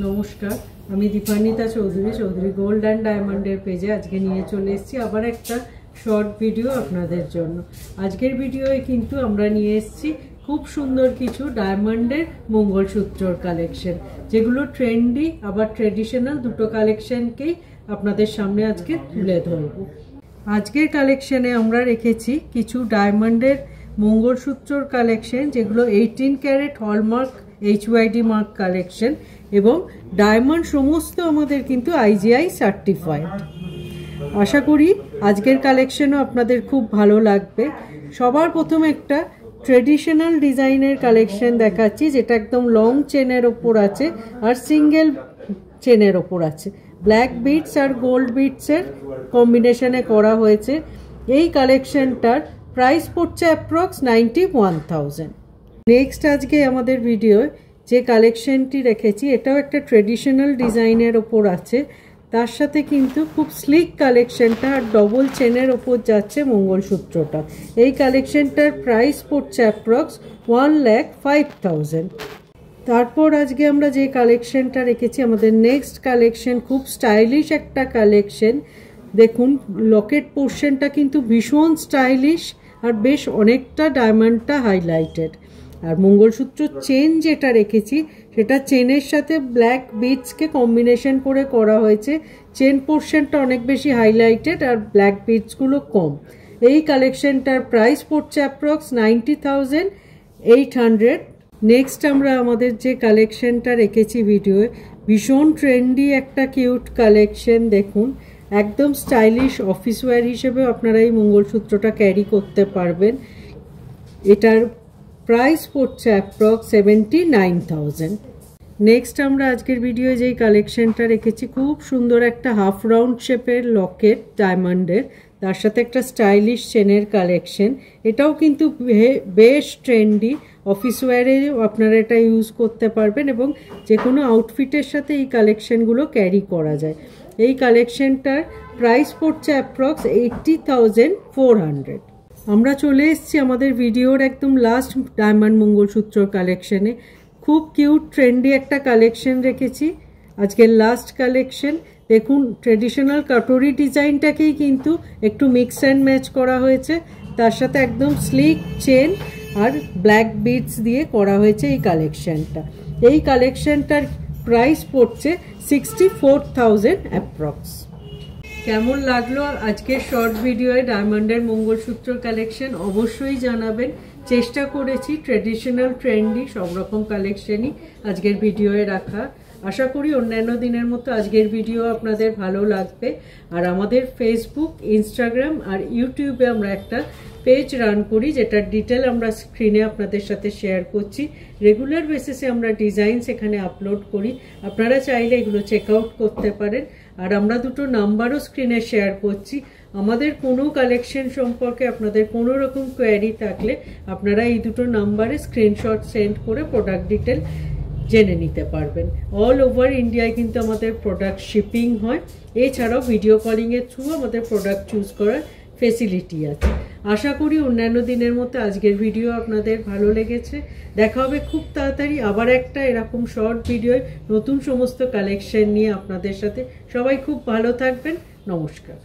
নমস্কার, আমি Dipanwita Chowdhury gold and ডায়মন্ডের পেজে আজকে নিয়ে চলে এসেছি আবার একটা শর্ট ভিডিও আপনাদের জন্য। আজকের ভিডিওয়ে কিন্তু আমরা নিয়ে এসেছি খুব সুন্দর কিছু ডায়মন্ডের মঙ্গলসূত্রর কালেকশন, যেগুলো ট্রেন্ডি আবার ট্রেডিশনাল দুটো কালেকশনকেই আপনাদের সামনে আজকে তুলে ধরবো। আজকের কালেকশনে আমরা রেখেছি কিছু ডায়মন্ডের মঙ্গলসূত্রর কালেকশন, যেগুলো 18 carat hallmark HYD mark collection এবং ডায়মন্ড সমস্ত আমাদের কিন্তু IGI সার্টিফাইড। আশা করি আজকের কালেকশনও আপনাদের খুব ভালো লাগবে। সবার প্রথমে একটা ট্রেডিশনাল ডিজাইনের কালেকশন দেখাচ্ছি, যেটা একদম লং চেনের ওপর আছে আর সিঙ্গেল চেনের ওপর আছে। ব্ল্যাক বিটস আর গোল্ড বিটসের কম্বিনেশনে করা হয়েছে। এই কালেকশনটার প্রাইস পড়ছে অ্যাপ্রক্স 91,000। নেক্সট আজকে আমাদের ভিডিও যে কালেকশনটি রেখেছি, এটাও একটা ট্রেডিশনাল ডিজাইনের ওপর আছে, তার সাথে কিন্তু খুব স্লিক কালেকশনটা আর ডবল চেনের ওপর যাচ্ছে মঙ্গলসূত্রটা। এই কালেকশনটার প্রাইস পড়ছে অ্যাপ্রক্স 1,05,000। তারপর আজকে আমরা যে কালেকশনটা রেখেছি, আমাদের নেক্সট কালেকশন খুব স্টাইলিশ একটা কালেকশন। দেখুন, লকেট পোর্শনটা কিন্তু ভীষণ স্টাইলিশ আর বেশ অনেকটা ডায়মন্ডটা হাইলাইটেড। আর মঙ্গলসূত্র চেন যেটা রেখেছি, সেটা চেনের সাথে ব্ল্যাক বিটসকে কম্বিনেশন করে করা হয়েছে। চেন পোর্শনটা অনেক বেশি হাইলাইটেড আর ব্ল্যাক বিটসগুলো কম। এই কালেকশনটার প্রাইস পড়ছে অ্যাপ্রক্স 90,800। নেক্সট আমরা আমাদের যে কালেকশনটা রেখেছি ভিডিওয়ে, ভীষণ ট্রেন্ডি একটা কিউট কালেকশন। দেখুন, একদম স্টাইলিশ অফিস ওয়্যার হিসেবে আপনারা এই মঙ্গলসূত্রটা ক্যারি করতে পারবেন। এটার প্রাইস পড়ছে অ্যাপ্রক্স 79,000। নেক্সট আমরা আজকের ভিডিওয়ে যেই কালেকশনটা রেখেছি, খুব সুন্দর একটা হাফ রাউন্ড শেপের লকেট ডায়মন্ডের, তার সাথে একটা স্টাইলিশ চেনের কালেকশন। এটাও কিন্তু বেশ ট্রেন্ডি, অফিস ওয়্যারেও আপনারা এটা ইউজ করতে পারবেন এবং যে কোনো আউটফিটের সাথে এই কালেকশনগুলো ক্যারি করা যায়। এই কালেকশনটার প্রাইস পড়ছে অ্যাপ্রক্স 80,400। আমরা চলে এসেছি আমাদের ভিডিওর একদম লাস্ট ডায়মন্ড মঙ্গলসূত্র কালেকশনে। খুব কিউট ট্রেন্ডি একটা কালেকশন রেখেছি, আজকের লাস্ট কালেকশন। দেখুন, ট্রেডিশনাল কাটোরি ডিজাইনটাকেই কিন্তু একটু মিক্স অ্যান্ড ম্যাচ করা হয়েছে, তার সাথে একদম স্লিক চেন আর ব্ল্যাক বিটস দিয়ে করা হয়েছে এই কালেকশনটা। এই কালেকশনটার প্রাইস পড়ছে 64,000 অ্যাপ্রক্স। কেমন লাগলো আজকের শর্ট ভিডিওয়ে ডায়মন্ডের মঙ্গলসূত্র কালেকশন অবশ্যই জানাবেন। চেষ্টা করেছি ট্রেডিশনাল ট্রেন্ডি সব রকম কালেকশনই আজকের ভিডিওয়ে রাখা। আশা করি অন্যান্য দিনের মতো আজকের ভিডিও আপনাদের ভালো লাগবে। আর আমাদের ফেসবুক, ইনস্টাগ্রাম আর ইউটিউবে আমরা একটা পেজ রান করি, যেটার ডিটেল আমরা স্ক্রিনে আপনাদের সাথে শেয়ার করছি। রেগুলার বেসিসে আমরা ডিজাইন সেখানে আপলোড করি, আপনারা চাইলে এগুলো চেক আউট করতে পারেন। আর আমরা দুটো নাম্বারও স্ক্রিনে শেয়ার করছি। আমাদের কোনো কালেকশন সম্পর্কে আপনাদের কোনো রকম কোয়ারি থাকলে আপনারা এই দুটো নাম্বারে স্ক্রিনশট সেন্ড করে প্রোডাক্ট ডিটেল জেনে নিতে পারবেন। অল ওভার ইন্ডিয়ায় কিন্তু আমাদের প্রোডাক্ট শিপিং হয়। এছাড়াও ভিডিও কলিংয়ের থ্রু আমাদের প্রোডাক্ট চুজ করার ফেসিলিটি আছে। আশা করি অন্যান্য দিনের মতো আজকের ভিডিও আপনাদের ভালো লেগেছে। দেখা হবে খুব তাড়াতাড়ি আবার একটা এরকম শর্ট ভিডিও নতুন সমস্ত কালেকশন নিয়ে আপনাদের সাথে। সবাই খুব ভালো থাকবেন। নমস্কার।